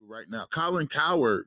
right now. Colin Cowherd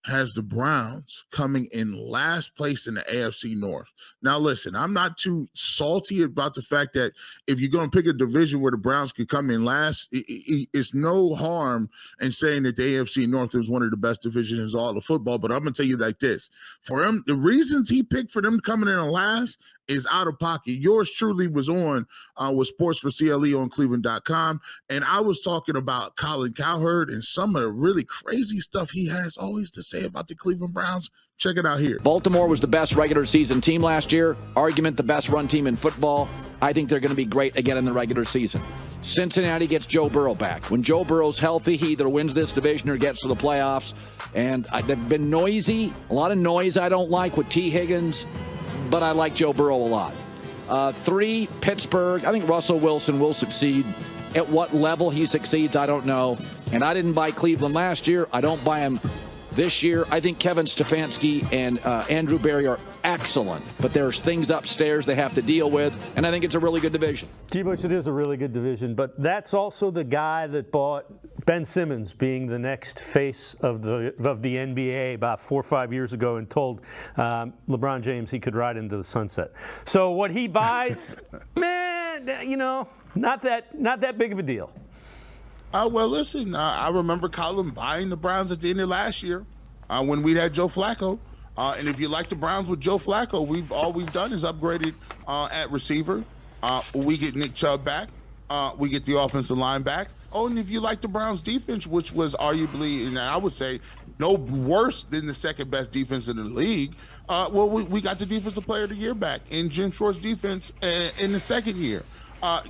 has the Browns coming in last place in the AFC North. Now, listen, I'm not too salty about the fact that if you're going to pick a division where the Browns could come in last, it's no harm in saying that the AFC North is one of the best divisions in all of football. But I'm going to tell you like this. For him, the reasons he picked for them coming in last is out of pocket. Yours truly was on with Sports for CLE on Cleveland.com, and I was talking about Colin Cowherd and some of the really crazy stuff he has always to say about the Cleveland Browns. Check it out here. Baltimore was the best regular season team last year. Argument the best run team in football. I think they're going to be great again in the regular season. Cincinnati gets Joe Burrow back. When Joe Burrow's healthy, he either wins this division or gets to the playoffs. And they've been noisy, a lot of noise I don't like with T. Higgins, but I like Joe Burrow a lot. 3, Pittsburgh. I think Russell Wilson will succeed. At what level he succeeds, I don't know. And I didn't buy Cleveland last year. I don't buy him this year. I think Kevin Stefanski and Andrew Berry are excellent, but there's things upstairs they have to deal with, and I think it's a really good division. T-Bush, it is a really good division, but that's also the guy that bought Ben Simmons being the next face of the NBA about 4 or 5 years ago and told LeBron James he could ride into the sunset. So what he buys, man, not that big of a deal. Well, listen, I remember Colin buying the Browns at the end of last year when we had Joe Flacco. And if you like the Browns with Joe Flacco, all we've done is upgraded at receiver. We get Nick Chubb back. We get the offensive line back. Oh, and if you like the Browns defense, which was arguably, and I would say, no worse than the second best defense in the league, we got the defensive player of the year back in Jim Schwartz's defense in the second year.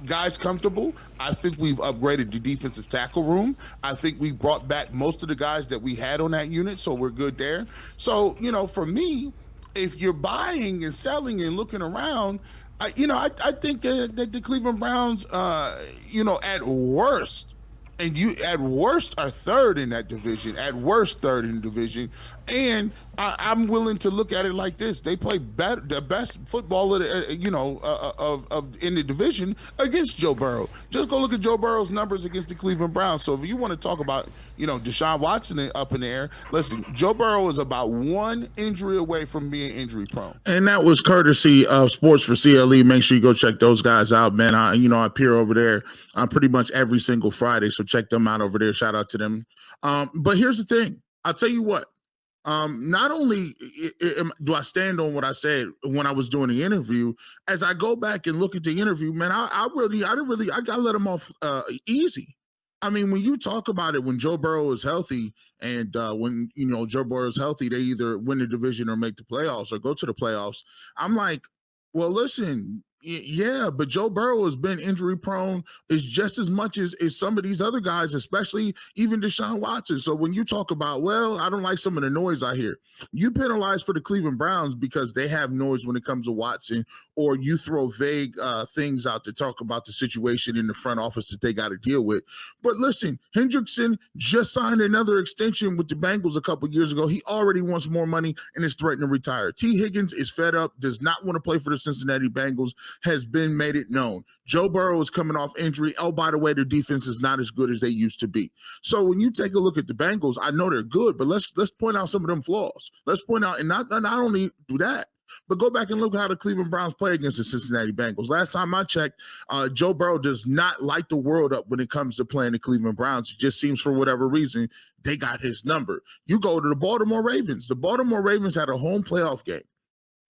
Guys comfortable. I think we've upgraded the defensive tackle room. I think we brought back most of the guys that we had on that unit, so we're good there. So, for me, if you're buying and selling and looking around, I think that the Cleveland Browns, at worst, and you at worst are third in that division, at worst third in the division. And I'm willing to look at it like this: they play the best football in the division against Joe Burrow. Just go look at Joe Burrow's numbers against the Cleveland Browns. So if you want to talk about Deshaun Watson up in the air, listen, Joe Burrow is about one injury away from being injury prone. And that was courtesy of Sports for CLE. Make sure you go check those guys out, man. I appear over there pretty much every single Friday, so check them out over there. Shout out to them. But here's the thing: I'll tell you what. Not only do I stand on what I said when I was doing the interview, as I go back and look at the interview, man, I got to let him off easy. I mean, when you talk about it, when Joe Burrow is healthy and when, Joe Burrow is healthy, they either win the division or make the playoffs or go to the playoffs. I'm like, well, listen, yeah, but Joe Burrow has been injury prone is just as much as some of these other guys, especially even Deshaun Watson. So when you talk about, well, I don't like some of the noise I hear, you penalize for the Cleveland Browns because they have noise when it comes to Watson, or you throw vague things out to talk about the situation in the front office that they got to deal with. But listen, Hendrickson just signed another extension with the Bengals a couple years ago. He already wants more money and is threatening to retire. T. Higgins is fed up, does not want to play for the Cincinnati Bengals, has been made it known. Joe Burrow is coming off injury. Oh, by the way, their defense is not as good as they used to be. So when you take a look at the Bengals, I know they're good, but let's point out some of them flaws. Let's point out, and not only do that, but go back and look how the Cleveland Browns play against the Cincinnati Bengals. Last time I checked, Joe Burrow does not light the world up when it comes to playing the Cleveland Browns. It just seems for whatever reason they got his number. You go to the Baltimore Ravens. The Baltimore Ravens had a home playoff game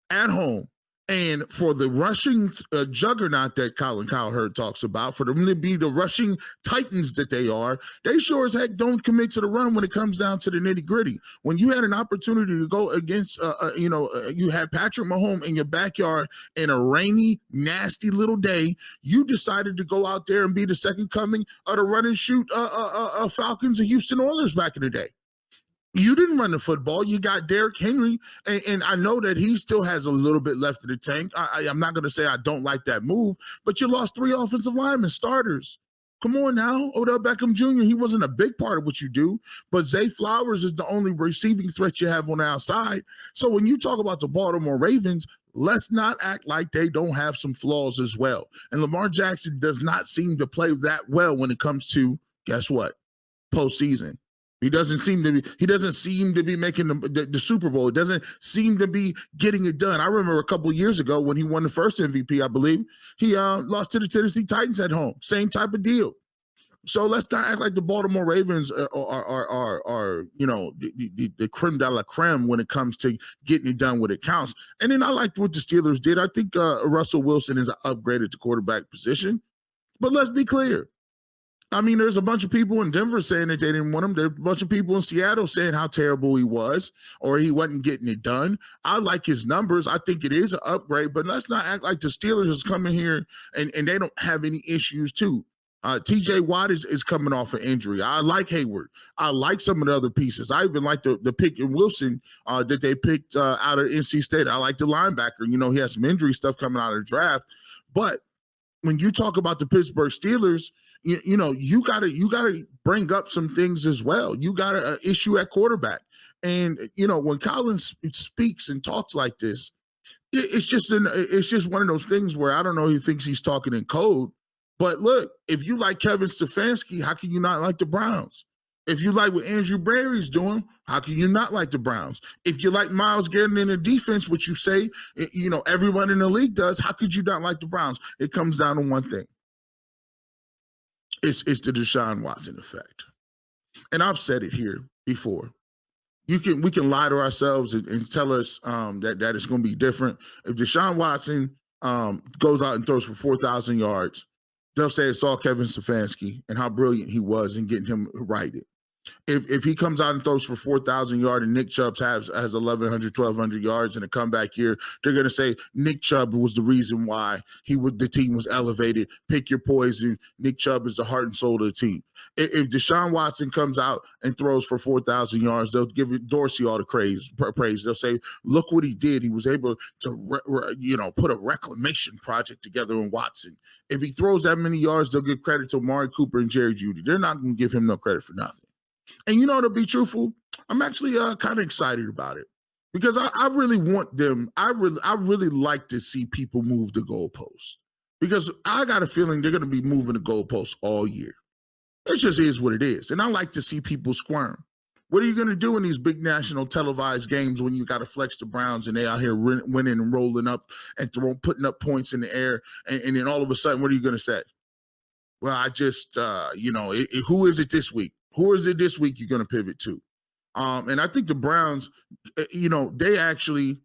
at home. And for the rushing juggernaut that Colin Cowherd talks about, for them to be the rushing titans that they are, they sure as heck don't commit to the run when it comes down to the nitty-gritty. When you had an opportunity to go against, you had Patrick Mahomes in your backyard in a rainy, nasty little day, you decided to go out there and be the second coming of the run and shoot Falcons and Houston Oilers back in the day. You didn't run the football. You got Derrick Henry, and I know that he still has a little bit left in the tank. I'm not going to say I don't like that move, but you lost 3 offensive linemen, starters. Come on now, Odell Beckham Jr., he wasn't a big part of what you do, but Zay Flowers is the only receiving threat you have on the outside. So when you talk about the Baltimore Ravens, let's not act like they don't have some flaws as well. And Lamar Jackson does not seem to play that well when it comes to, guess what, postseason. He doesn't seem to be making the Super Bowl. It doesn't seem to be getting it done. I remember a couple of years ago when he won the first MVP, I believe, he lost to the Tennessee Titans at home. Same type of deal. So let's not act like the Baltimore Ravens are the creme de la creme when it comes to getting it done when it counts. And then I liked what the Steelers did. I think Russell Wilson is upgraded to quarterback position. But let's be clear. I mean, there's a bunch of people in Denver saying that they didn't want him. There's a bunch of people in Seattle saying how terrible he was or he wasn't getting it done. I like his numbers. I think it is an upgrade, but let's not act like the Steelers is coming here and they don't have any issues too. TJ Watt is coming off an injury. I like Hayward. I like some of the other pieces. I even like the pick in Wilson that they picked out of NC State. I like the linebacker. You know, he has some injury stuff coming out of the draft. But when you talk about the Pittsburgh Steelers, you know, you gotta bring up some things as well. You got an issue at quarterback. And, you know, when Colin speaks and talks like this, it's just one of those things where I don't know, he thinks he's talking in code. But look, if you like Kevin Stefanski, how can you not like the Browns? If you like what Andrew Berry's doing, how can you not like the Browns? If you like Myles Garrett in the defense, which you say, you know, everyone in the league does, how could you not like the Browns? It comes down to one thing. It's the Deshaun Watson effect. And I've said it here before. We can lie to ourselves and tell us that it's going to be different. If Deshaun Watson goes out and throws for 4,000 yards, they'll say it's all Kevin Stefanski and how brilliant he was in getting him righted. If he comes out and throws for 4,000 yards and Nick Chubb has 1,100, 1,200 yards in a comeback year, they're going to say Nick Chubb was the reason why the team was elevated. Pick your poison. Nick Chubb is the heart and soul of the team. If Deshaun Watson comes out and throws for 4,000 yards, they'll give Dorsey all the praise. They'll say, look what he did. He was able to, put a reclamation project together in Watson. If he throws that many yards, they'll give credit to Amari Cooper and Jerry Jeudy. They're not going to give him no credit for nothing. And to be truthful, I'm actually kind of excited about it because I really want them. I really like to see people move the goalposts because I got a feeling they're going to be moving the goalposts all year. It just is what it is. And I like to see people squirm. What are you going to do in these big national televised games when you got to flex the Browns and they out here winning and rolling up and putting up points in the air? And then all of a sudden, what are you going to say? Well, I just, who is it this week? Who is it this week you're going to pivot to? And I think the Browns, they actually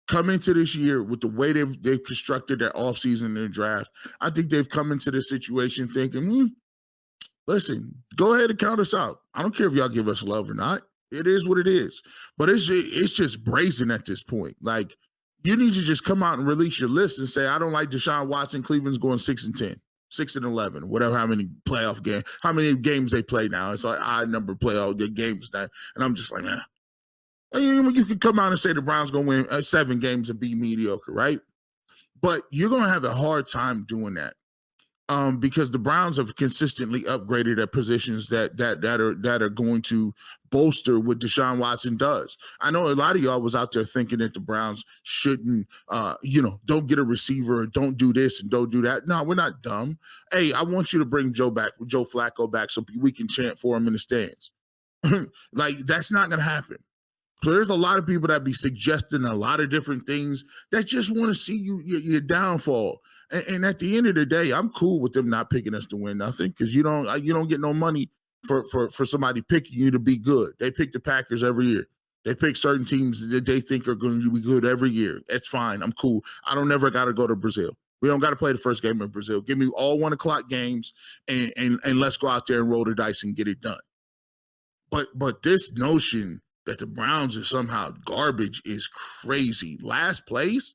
come into this year with the way they've constructed their offseason and their draft. I think they've come into this situation thinking, listen, go ahead and count us out. I don't care if y'all give us love or not. It is what it is. But it's just brazen at this point. Like, you need to just come out and release your list and say, I don't like Deshaun Watson. Cleveland's going 6-10. 6-11, whatever, how many games they play now. It's like odd number playoff games now. And I'm just like, man, you could come out and say the Browns going to win 7 games and be mediocre, right? But you're going to have a hard time doing that because the Browns have consistently upgraded at positions that are going to bolster what Deshaun Watson does. I know a lot of y'all was out there thinking that the Browns shouldn't, don't get a receiver and don't do this and don't do that. No, we're not dumb. Hey, I want you to bring Joe Flacco back so we can chant for him in the stands. Like, that's not going to happen. So there's a lot of people that be suggesting a lot of different things that just want to see your downfall. And at the end of the day, I'm cool with them not picking us to win nothing because you don't get no money for somebody picking you to be good. They pick the Packers every year. They pick certain teams that they think are going to be good every year. It's fine. I'm cool. I don't never got to go to Brazil. We don't got to play the first game in Brazil. Give me all 1:00 games and let's go out there and roll the dice and get it done. But this notion that the Browns are somehow garbage is crazy. Last place,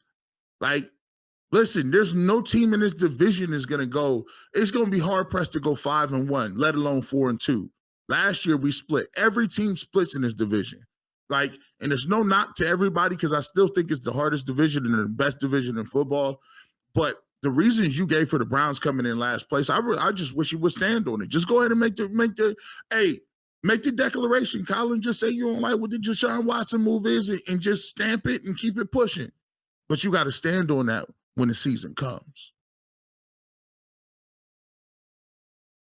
like. Listen, there's no team in this division is going to go. It's going to be hard pressed to go 5-1, let alone 4-2. Last year we split. Every team splits in this division. And there's no knock to everybody because I still think it's the hardest division and the best division in football. But the reasons you gave for the Browns coming in last place, I just wish you would stand on it. Just go ahead and make the declaration, Colin. Just say you don't like what the Deshaun Watson move is and just stamp it and keep it pushing. But you got to stand on that when the season comes.